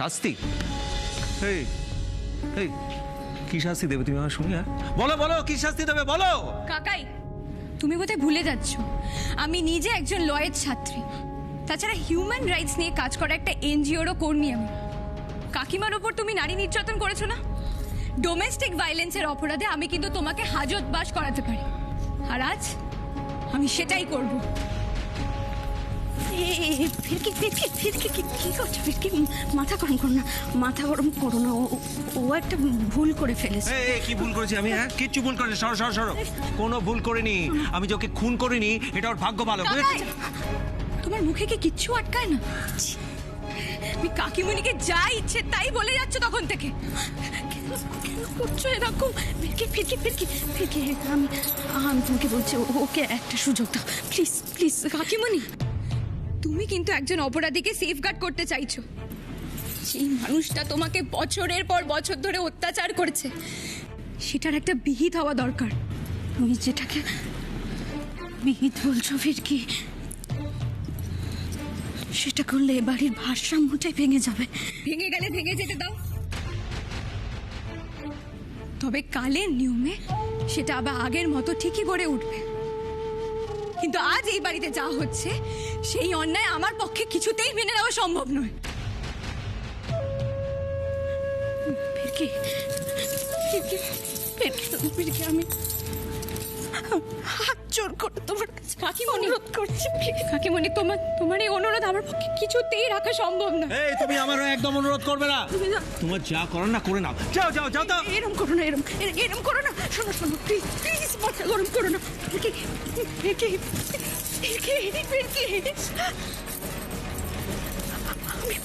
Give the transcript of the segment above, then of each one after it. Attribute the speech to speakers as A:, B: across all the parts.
A: শাস্তি? এই এই কি শাস্তি দেবে তুমি আমার শুনি? বলো বলো, কি শাস্তি দেবে বলো।
B: কাকাই, তুমি বোধহয় ভুলে যাচ্ছ আমি নিজে একজন লয়ের ছাত্রী। তাছাড়া হিউম্যান রাইটস নিয়ে কাজ করা একটা এনজিওরও কর্মী আমি। কাকিমার ওপর তুমি নারী নির্যাতন করেছো না, ডোমেস্টিক ভায়োলেন্সের অপরাধে আমি কিন্তু তোমাকে হাজতবাস করাতে পারি। আর আজ আমি সেটাই করব।
C: ফিরকি ফিরকি ফিরকি কি করছো? ফিরকি মাথা গরম করো না, মাথা গরম করো না। ও একটা ভুল করে ফেলেছে।
A: কি ভুল করেছি আমি? কিচ্ছু ভুল করিনি। সরো সরো সরো, কোনো ভুল করিনি আমি। যে ওকে খুন করিনি এটা ওর ভাগ্য ভালো।
B: তোমার মুখে কি কিচ্ছু আটকায় না? তুমি কাকিমণিকে যা ইচ্ছে তাই বলে যাচ্ছ তখন থেকে।
C: কেন করছো এরকম? ফিরকি ফিরকি ফিরকি ফিরকি আমি তোমাকে বলছি, ওকে একটা সুযোগ দাও প্লিজ প্লিজ।
B: কাকিমণি, তুমি কিন্তু একজন অপরাধীকে সেফগার্ড করতে চাইছো। সেই মানুষটা তোমাকে বছরের পর বছর ধরে অত্যাচার করেছে, সেটার একটা বিহিত হওয়া দরকার।
C: তুমি যেটাকে বিহিত বলছো ফিরকি, সেটা করলে এ বাড়ির ভারসাম্যটাই ভেঙে যাবে।
B: ভেঙে গেলে ভেঙে যেতে দাও, তবে কালের নিয়মে সেটা আবার আগের মতো ঠিকই গড়ে উঠবে। কিন্তু আজ এই বাড়িতে যা হচ্ছে সেই অন্যায় আমার পক্ষে কিছুতেই মেনে নেওয়া সম্ভব নয়।
C: ফিরকি ফিরকি ফিরকি ফিরকি আমি হাত জোর করে তোমার কাছে
B: কাকিমণি
C: অনুরোধ করছি।
B: কাকিমণি, তোমার এই অনুরোধ আমার পক্ষে কিছুতেই রাখা সম্ভব না।
A: এই তুমি আমারও একদম অনুরোধ করবে না। তোমার যা করার না করে নাও। যাও যাও যাও তো।
C: এরম করো না, এরম করো না। শোনো শোনো প্লিজ প্লিজ, মাথা গরম করো না। ফিরকি ফিরকি ফিরকি ফিরকি আমি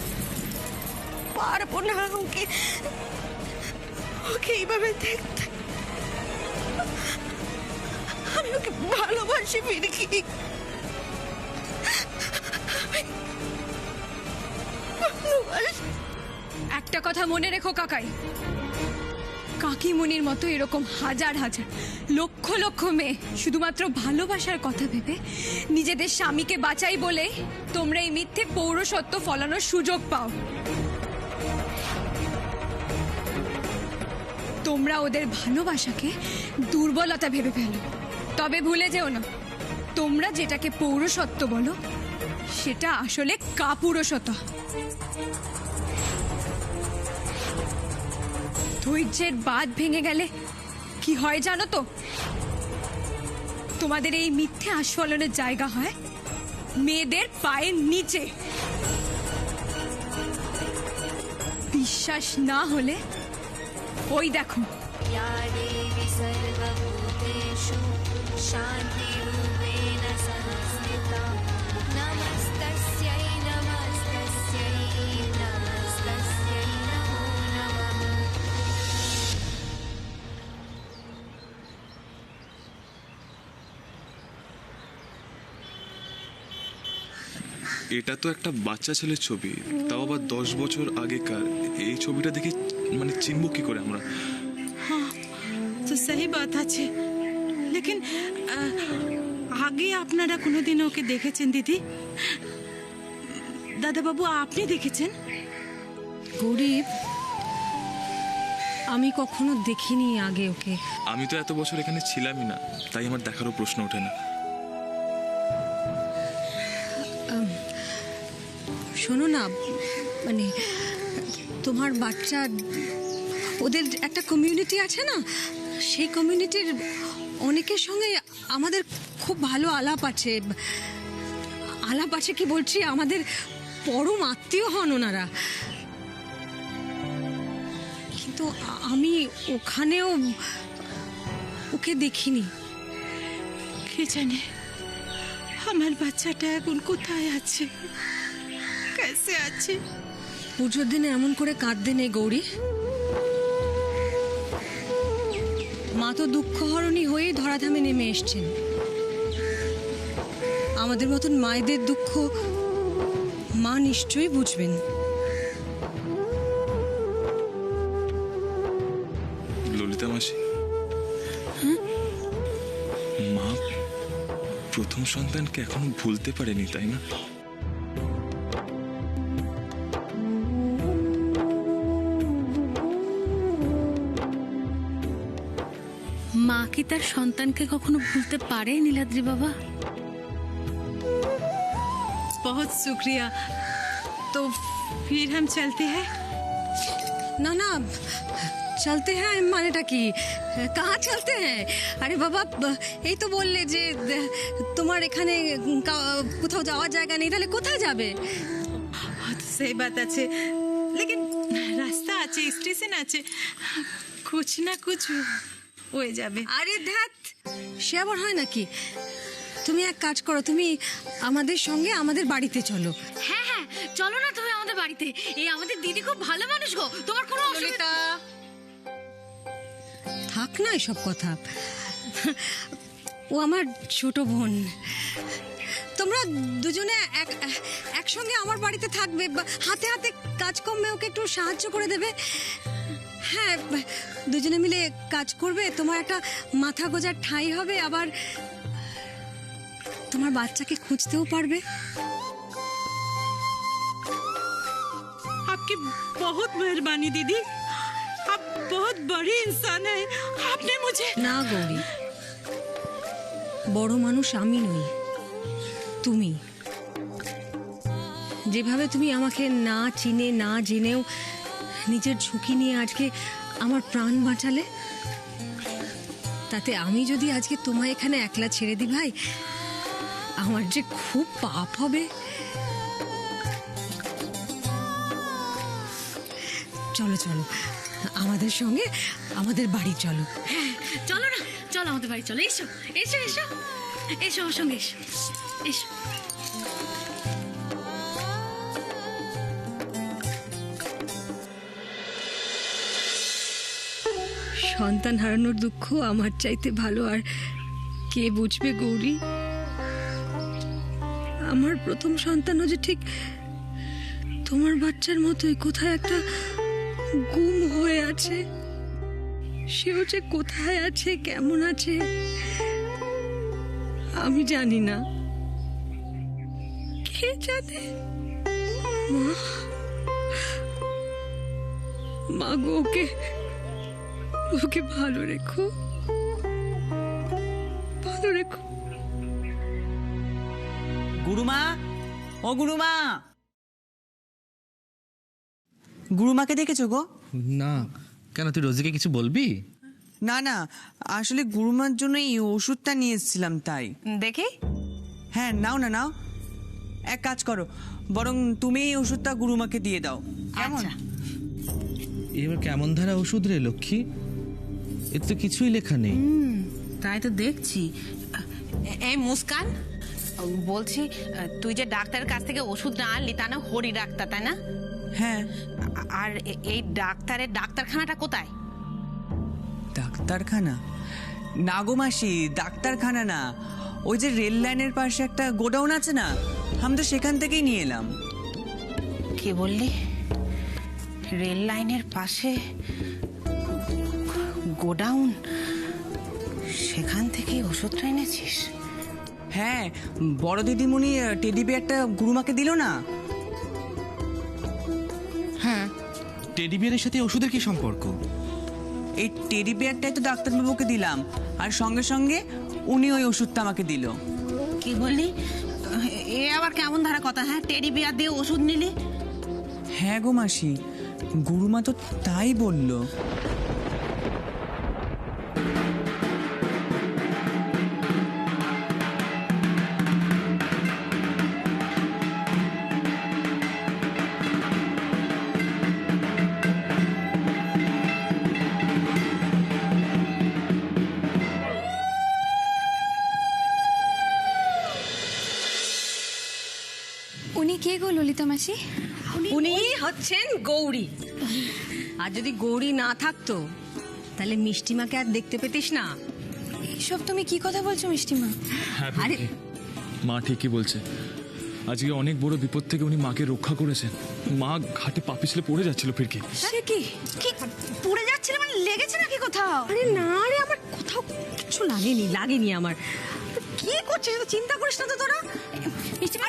C: পারবো না ওকে ওকে এইভাবে দেখতে। আমি ওকে ভালোবাসি ফিরকি।
B: একটা কথা মনে রেখো কাকাই, কাকিমণির মতো এরকম হাজার হাজার লক্ষ লক্ষ মেয়ে শুধুমাত্র ভালোবাসার কথা ভেবে নিজেদের স্বামীকে বাঁচাই বলে তোমরা এই মিথ্যে পৌরসত্ব ফলানোর সুযোগ পাও। তোমরা ওদের ভালোবাসাকে দুর্বলতা ভেবে ফেলো। তবে ভুলে যেও না, তোমরা যেটাকে পৌরসত্ব বলো সেটা আসলে কাপুরুষতা। ধৈর্যের বাঁধ ভেঙে গেলে কি হয় জানো তো? তোমাদের এই মিথ্যে আস্ফলনের জায়গা হয় মেয়েদের পায়ের নিচে। বিশ্বাস না হলে ওই দেখো,
D: এটা তো একটা বাচ্চা ছেলের ছবি, তাও আবার 10 বছর আগেকার। এই ছবিটা দেখে মানে চিনব কি করে আমরা?
E: हाँ तो सही बात আছে, लेकिन আগে আপনারা কোনোদিন ওকে দেখেছেন দিদি? দাদাবাবু আপনি দেখেছেন?
C: গরিব, আমি কখনো দেখিনি আগে ওকে।
D: আমি তো এত বছর এখানে ছিলামই না, তাই আমার দেখারও প্রশ্ন ওঠে না।
C: শোনো না, মানে তোমার বাচ্চা, ওদের একটা কমিউনিটি আছে না, সেই কমিউনিটির অনেকের সঙ্গে আমাদের খুব ভালো আলাপ আছে। আলাপ আছে কি বলছি, আমাদের পরম আত্মীয় হন ওনারা। কিন্তু আমি ওখানেও ওকে দেখিনি।
E: কে জানে আমার বাচ্চাটা এখন কোথায় আছে, কেসে আছে।
C: পুজোর দিনে এমন করে কাঁদতে নেই গৌরী। মা তো দুঃখহরণী হয়েই ধরাধামে নেমে এসছেন। আমাদের মতন মায়েদের দুঃখ মা নিশ্চয়ই বুঝবেন।
D: ললিতা মাসি, মা প্রথম সন্তানকে এখনো ভুলতে পারেনি, তাই না?
F: কি তার সন্তানকে কখনো ভুলতে পারে নীলাদ্রি বাবা?
E: बहुत शुक्रिया। तो फिर हम चलते हैं।
C: না না, চলতে হ্যাঁ মানেটা কি? কাহা চলতে হ্যাঁ? আরে বাবা, এই তো বললে যে তোমার এখানে কোথাও যাওয়ার জায়গা নেই, তাহলে কোথায় যাবে?
E: तो सही बात আছে, लेकिन रास्ता আছে, স্টেশন আছে, कुछ ना कुछ হয়ে যাবে।
C: আরে ধ্যাত, সে আবার হয় নাকি? তুমি এক কাজ করো, তুমি আমাদের সঙ্গে আমাদের বাড়িতে চলো।
F: হ্যাঁ হ্যাঁ, চলো না তুমি আমাদের বাড়িতে। এই আমাদের দিদি খুব ভালো মানুষ গো, তোমার কোনো অসুবিধা।
C: থাক না এসব কথা, ও আমার ছোট বোন। তোমরা দুজনে একসঙ্গে আমার বাড়িতে থাকবে, হাতে হাতে কাজকর্মে ওকে একটু সাহায্য করে দেবে। হ্যাঁ, দুজনে মিলে কাজ করবে, তোমার একটা মাথা গোজার ঠাঁই হবে, আবার তোমার বাচ্চাকে খুঁজতেও পারবে।
E: आपकी बहुत मेहरबानी दीदी, आप बहुत बड़ी इंसान है। आपने मुझे
C: না গৌরী, বড় মানুষ আমি নই, তুমি। যেভাবে তুমি আমাকে না চিনে না জেনেও নিজের ঝুঁকি নিয়ে আজকে আমার প্রাণ বাঁচালে, তাতে আমি যদি আজকে তোমায় এখানে একলা ছেড়ে দিই ভাই, আমার যে খুব পাপ হবে। চলো চলো, আমাদের সঙ্গে আমাদের বাড়ি চলো।
F: হ্যাঁ চলো না, চলো আমাদের বাড়ি চলো। এসো এসো এসো এসো, আমার সঙ্গে এসো এসো।
C: সন্তান হারানোর দুঃখ আমার চাইতে ভালো আর কে বুঝবে গৌরী? আমার প্রথম সন্তানও যে ঠিক তোমার বাচ্চার মতোই কোথায় একটা গুম হয়ে আছে। সেও যে কোথায় আছে, কেমন আছে আমি জানি না, কে জানে? মা গো, ওকে ভালো রেখো, ভালো রেখো।
G: গুরুমা, ও গুরুমা, গুরুমাকে দেখেছো গো?
A: না, কেন তুই রোজিকে কিছু বলবি?
G: না না, আসলে গুরুমার জন্য এই ওষুধটা নিয়ে এসেছিলাম, তাই।
H: দেখি।
G: হ্যাঁ, নাও না নাও, এক কাজ করো, বরং তুমি এই ওষুধটা গুরুমাকে দিয়ে দাও, কেমন?
H: আচ্ছা।
A: এবার কেমন ধারা ওষুধ রে লক্ষ্মী, এতে তো কিছুই লেখা নেই।
H: তাই তো দেখছি। এই মুস্কান, বলছি তুই যে ডাক্তারের কাছ থেকে ওষুধ না আনলি, তা না হরি ডাক্তার, তাই না?
G: হ্যাঁ।
H: আর এই ডাক্তারের ডাক্তারখানাটা কোথায়?
G: ডাক্তারখানা না গো মাসি, ডাক্তারখানা না, ওই যে রেল লাইনের পাশে একটা গোডাউন আছে না, আমি তো সেখান থেকেই নিয়ে এলাম।
H: কি বললি? রেল লাইনের পাশে গোডাউন, সেখান থেকে ওষুধটা এনেছিস?
G: হ্যাঁ, বড় দিদিমণি টেডি বিয়ারটা গুরুমাকে দিল না।
H: হ্যাঁ।
A: টেডি বিয়ারের সাথে ওষুধের কি সম্পর্ক?
G: এই টেডি বিয়ারটাই তো ডাক্তারবাবুকে দিলাম, আর সঙ্গে সঙ্গে উনি ওই ওষুধটা আমাকে দিল।
H: কি বললি? এ আবার কেমন ধারা কথা? হ্যাঁ, টেডি বিয়ার দিয়ে ওষুধ নিলি?
G: হ্যাঁ গো মাসি, গুরুমা তো তাই বলল।
B: উনি কে গো ললিতা মাসি?
C: উনি হচ্ছেন গৌরী। আর যদি গৌরী না থাকতো, তাহলে মিষ্টিমাকে আর দেখতে পেতিস না।
B: এসব তুমি কি কথা বলছো মিষ্টিমা?
D: হ্যাঁ
C: আরে
D: মা ঠিকই বলছে, আজকে অনেক বড় বিপদ থেকে উনি মাকে রক্ষা করেছেন। মা ঘাটে পা পিছলে পড়ে যাচ্ছিল ফিরকি।
C: সে কি
B: কি পুড়ে যাচ্ছিল মানে লেগেছে নাকি কোথাও?
C: আরে না রে, আমার কোথাও কিছু লাগেনি আমার। কি করছিস, চিন্তা করিস না তো তোরা।
B: মিষ্টিমা,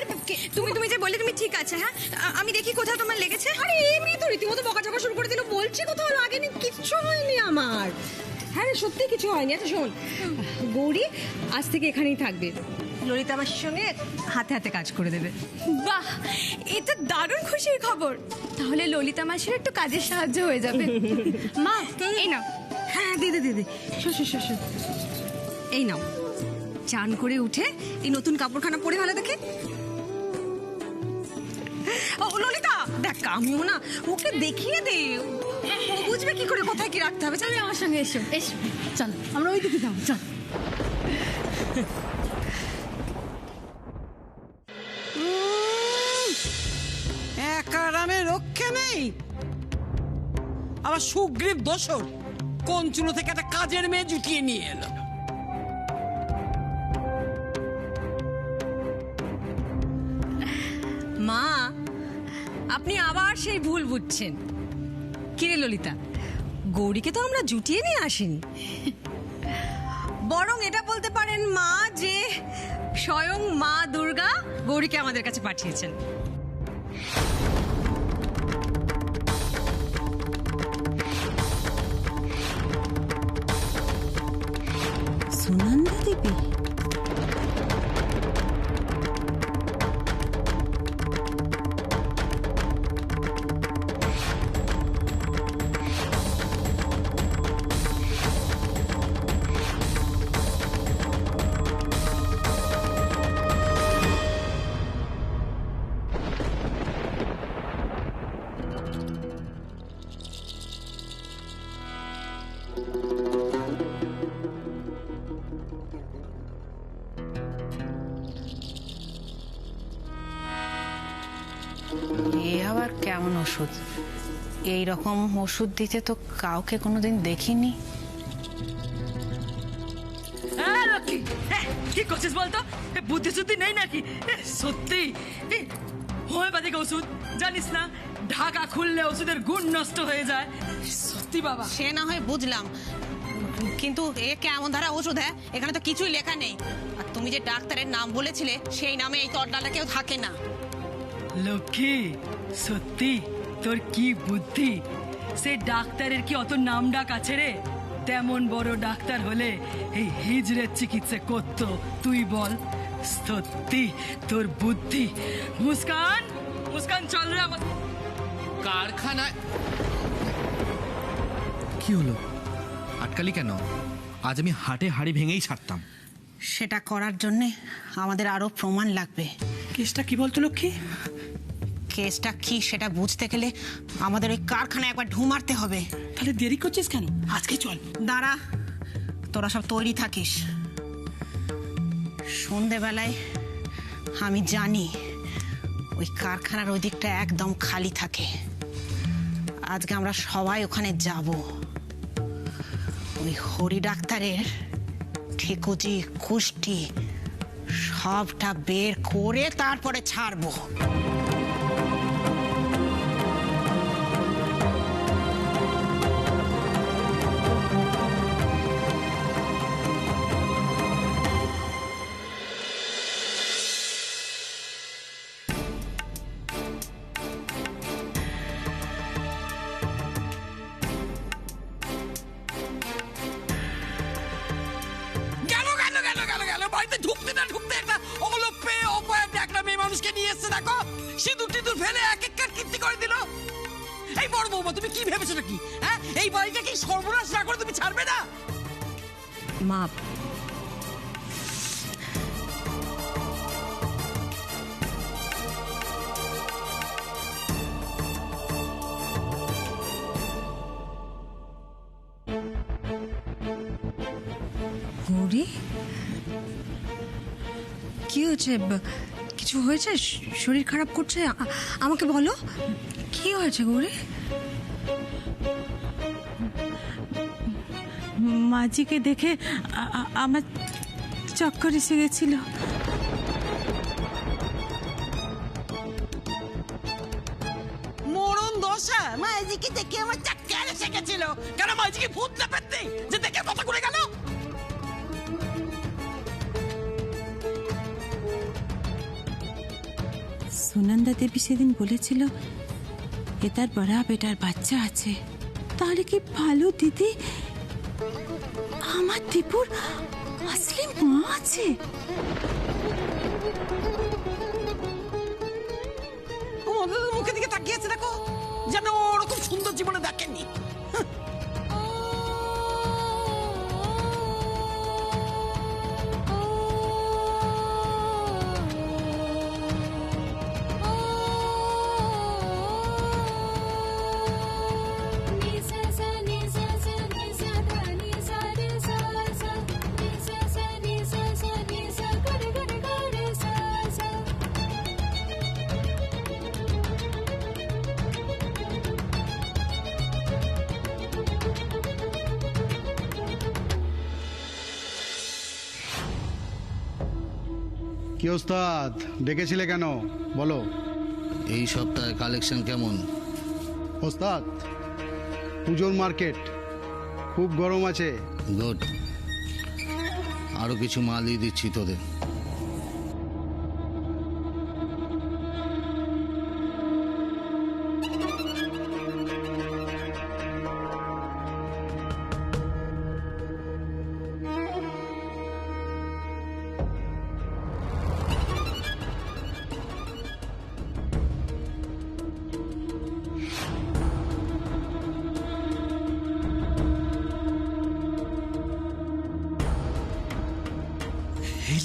B: তুমি যে বললে তুমি ঠিক আছে, হ্যাঁ আমি দেখি কোথাও তোমার লেগেছে।
C: আরে এমনি তো রীতিমতো বকাঝকা শুরু করে দিল, বলছি কোথাও লাগেনি, কিচ্ছু হয়নি আমার। হ্যাঁ রে, সত্যি কিছু হয়নি। আচ্ছা শোন, গৌরী আজ থেকে এখানেই থাকবে, ললিতা মাসির সঙ্গে হাতে হাতে কাজ করে দেবে।
B: বাহ, এ তো দারুণ খুশির খবর। তাহলে ললিতা মাসির একটু কাজের সাহায্য হয়ে যাবে। মা, এই নাও।
C: হ্যাঁ দিদি দিদি, শোন, এই নাও, চান করে উঠে এই নতুন কাপড়খানা পরে ভালো দেখে। ও ললিতা, দেখ আমিও না ওকে দেখিয়ে দে, ও বুঝবে কি করে কোথায় কি রাখতে হবে।
F: তুমি আমার সঙ্গে এসো, এসো, চল আমরা ওই দিকে যাবো, চল।
I: একা আরামে রক্ষে নেই, আবার সুগ্রীব দোসর কোন চুলো থেকে একটা কাজের মেয়ে জুটিয়ে নিয়ে এলো।
C: মা, আপনি আবার সেই ভুল বুঝছেন। কিরে ললিতা, গৌরীকে তো আমরা জুটিয়ে নিয়ে আসিনি, বরং এটা বলতে পারেন মা যে স্বয়ং মা দুর্গা গৌরীকে আমাদের কাছে পাঠিয়েছেন। সুনন্দা দেবী?
H: এ আবার কেমন ওষুধ? এই রকম ওষুধ দিতে তো কাউকে কোনোদিন দেখিনি।
J: লক্ষ্মী, কি করছিস বলতো? বুদ্ধি শুদ্ধি নেই নাকি? সত্যি হোমিওপ্যাথিক ওষুধ জানিস না, ঢাকা খুললে ওষুধের গুণ নষ্ট হয়ে যায়। সত্যি বাবা।
H: সে না হয় বুঝলাম, কিন্তু এ কেমন ধারা ওষুধ? হ্যাঁ, এখানে তো কিছুই লেখা নেই। আর তুমি যে ডাক্তারের নাম বলেছিলে সেই নামে এই তরডালটা কেউ থাকে না।
J: লক্ষ্মী, সত্যি তোর কি বুদ্ধি! সে ডাক্তারের কি অত নাম ডাক আছে রে? তেমন বড় ডাক্তার হলে এই হিজড়ের চিকিৎসা করত, তুই বল। সত্যি তোর বুদ্ধি। মুস্কান, মুস্কান চল রে আমার
K: কারখানায়। কি হলো, আটকালি কেন? আজ আমি হাটে হাড়ি ভেঙেই ছাড়তাম।
H: সেটা করার জন্যে আমাদের আরো প্রমাণ লাগবে।
J: কেসটা কি বলতো লক্ষ্মী?
H: কেসটা কি সেটা বুঝতে গেলে আমাদের ওই কারখানায় একবার ঢু মারতে হবে।
J: তাহলে দেরি করছিস কেন? আজকে চল।
H: দাঁড়া, তোরা সব তৈরি থাকিস। সন্ধেবেলায় আমি জানি ওই কারখানার ওই দিকটা একদম খালি থাকে। আজকে আমরা সবাই ওখানে যাব। ওই হরি ডাক্তারের ঠিকুজি কুষ্টি সবটা বের করে তারপরে ছাড়বো।
I: বাড়িতে ঢুকতে না ঢুকতে একটা অলোপে অপায় একটা মেয়ে মানুষকে নিয়ে এসছে, দেখো সিঁদুর টিঁদুর ফেলে এক এক কীর্তি করে দিল। এই বড় বৌমা, তুমি কি ভেবেছো নাকি? হ্যাঁ, এই বাড়িটা কি সর্বনাশ না করে তুমি ছাড়বে না?
C: মা, গৌরী কি হয়েছে? কিছু হয়েছে? শরীর খারাপ করছে? আমাকে বলো, কি হয়েছে গৌরী?
E: মাঝিকে দেখে আমার চক্কর এসে গেছিল।
I: মরণ দশা, মাঝিকে দেখে আমার চক্কর এসে গেছিল। কেন, মাঝিকে ভূত না পেতে যে দেখে কথা করে গেল?
E: সুনন্দা দেবী সেদিন বলেছিল এ তার বড়া বেটার বাচ্চা আছে। তাহলে কি ভালো দিদি আমার দীপুর আসলে মা আছে।
I: মুখের দিকে তাকিয়ে আছে দেখো, যেন ওরকম সুন্দর জীবনে দেখেনি।
L: কি ওস্তাদ, ডেকেছিলে কেন বলো?
M: এই সপ্তাহে কালেকশন কেমন?
L: ওস্তাদ, পুজোর মার্কেট খুব গরম আছে।
M: গুড, আরো কিছু মাল দিয়ে দিচ্ছি তোদের।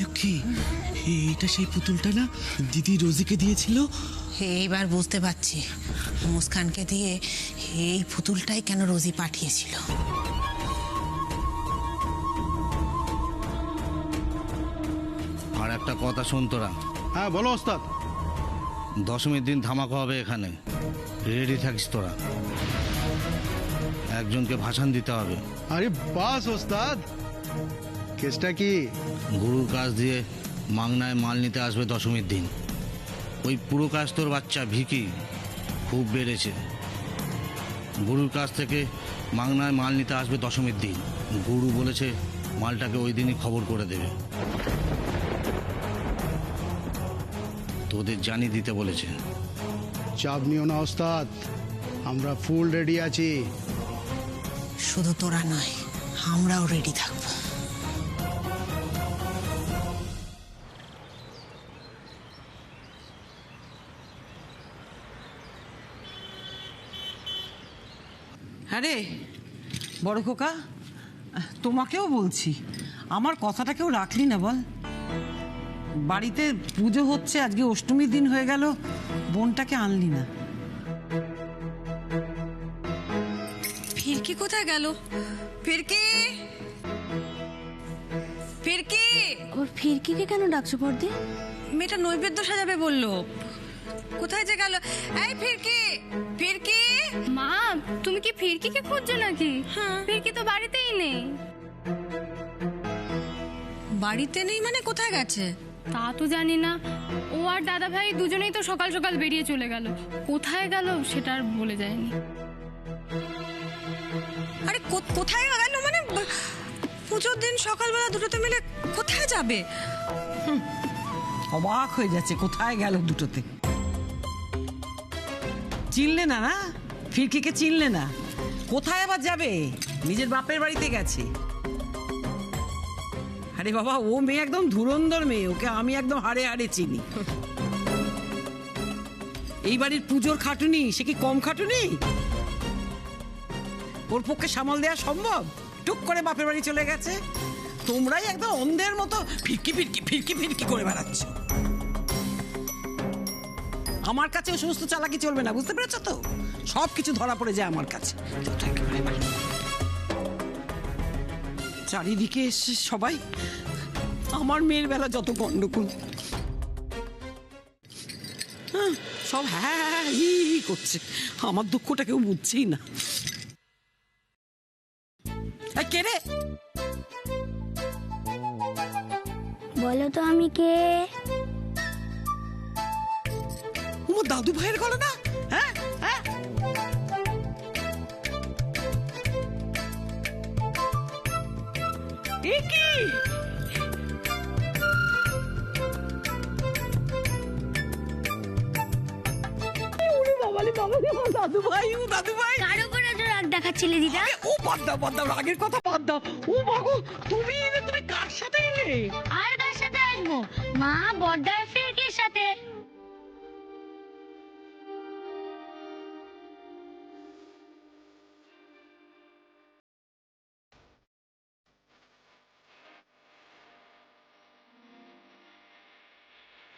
I: লক্ষ্মী, এটা সেই পুতুলটা না দিদি রোজিকে দিয়েছিল?
H: এইবার বুঝতে পারছি মুস্কানকে দিয়ে এই পুতুলটাই কেন রোজি পাঠিয়েছিল।
M: আর একটা কথা শোন তোরা।
L: হ্যাঁ বলো ওস্তাদ।
M: দশমীর দিন ধামাকা হবে এখানে, রেডি থাকিস তোরা। একজনকে ভাষণ দিতে হবে।
L: আরে বাস ওস্তাদ, কেসটা কি?
M: গুরুর কাছ দিয়ে মাংনায় মাল নিতে আসবে দশমীর দিন। ওই পুরো কাজ তোর বাচ্চা ভিকি খুব বেড়েছে। গুরুর কাছ থেকে মাংনায় মাল নিতে আসবে দশমীর দিন। গুরু বলেছে মালটাকে ওই দিনই খবর করে দেবে। তোদের জানিয়ে দিতে বলেছে।
L: চাপ নিও না ওস্তাদ, আমরা ফুল রেডি আছি।
H: শুধু তোরা নয়, আমরাও রেডি থাকবো।
I: আরে বড় খোকা, তোমাকেও বলছি, আমার কথাটা কেউ রাখলি না বল? বাড়িতে পুজো হচ্ছে, আজকে অষ্টমীর দিন হয়ে গেল, বোনটাকে আনলি না।
C: ফিরকি কোথায় গেল? ফিরকি, ফিরকি।
F: ওর ফিরকিকে কেন ডাকছো বর্দি?
C: মেয়েটা নৈবেদ্য সাজাবে বললো, কোথায় যে গেল? এই ফিরকি, ফিরকি।
B: মা, তুমি কি ফিরকিকে খুঁজছো নাকি? ফিরকি তো বাড়িতেই নেই।
C: বাড়িতে নেই মানে কোথায় গেছে?
B: তা তো জানি না। ও আর দাদা ভাই দুজনেই তো সকাল সকাল বেরিয়ে চলে গেল। কোথায় গেল সেটা আর বলে যায়নি।
C: আরে কোথায় গেল মানে? পুজোর দিন সকালবেলা দুটোতে মিলে কোথায় যাবে?
I: অবাক হয়ে যাচ্ছে, কোথায় গেল দুটোতে। চিনলে না? না, ফিরকিকে চিনলে না? কোথায় আবার যাবে? নিজের বাপের বাড়িতে গেছে। আরে বাবা, ও মেয়ে একদম ধুরন্ধর মেয়ে, ওকে আমি একদম হাড়ে হাড়ে চিনি। এই বাড়ির পুজোর খাটুনি, সে কি কম খাটুনি? ওর পক্ষে সামাল দেওয়া সম্ভব? টুক করে বাপের বাড়ি চলে গেছে। তোমরাই একদম অন্ধের মতো ফিরকি ফিরকি ফিরকি ফিরকি করে বেড়াচ্ছ। আমার কাছে ও সমস্ত চালাকি চলবে না, বুঝতে পেরেছ তো? সব কিছু ধরা পড়ে যায় আমার কাছে। চারিদিকে এসে সবাই আমার মেয়ের বেলা যত গন্ডগোল, সব হ্যাঁ হি করছে। আমার দুঃখটা কেউ বুঝছেই না। কে রে?
F: বলো তো আমি কে?
I: আমার দাদু ভাইয়ের গলা না? হ্যাঁ হ্যাঁ, এ কি? দাদু ভাই, ও দাদু ভাই।
F: কার উপরে রাগ দেখাচ্ছিস
B: করছিলে দিদা?
I: ও বাদ দাও রাগের কথা বাদ দাও। ও মাগো, তুমি কার সাথে এলে?
F: আর কার সাথে আসবো? মা বড়দার ফিরকির সাথে।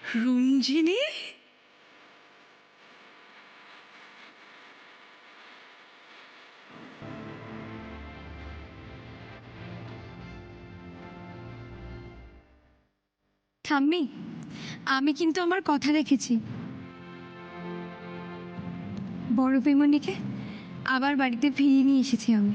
J: রুঞ্জিনী,
B: ঠাম্মি, আমি কিন্তু আমার কথা রেখেছি। বড় পিমনিকে আবার বাড়িতে ফিরিয়ে নিয়ে এসেছি আমি।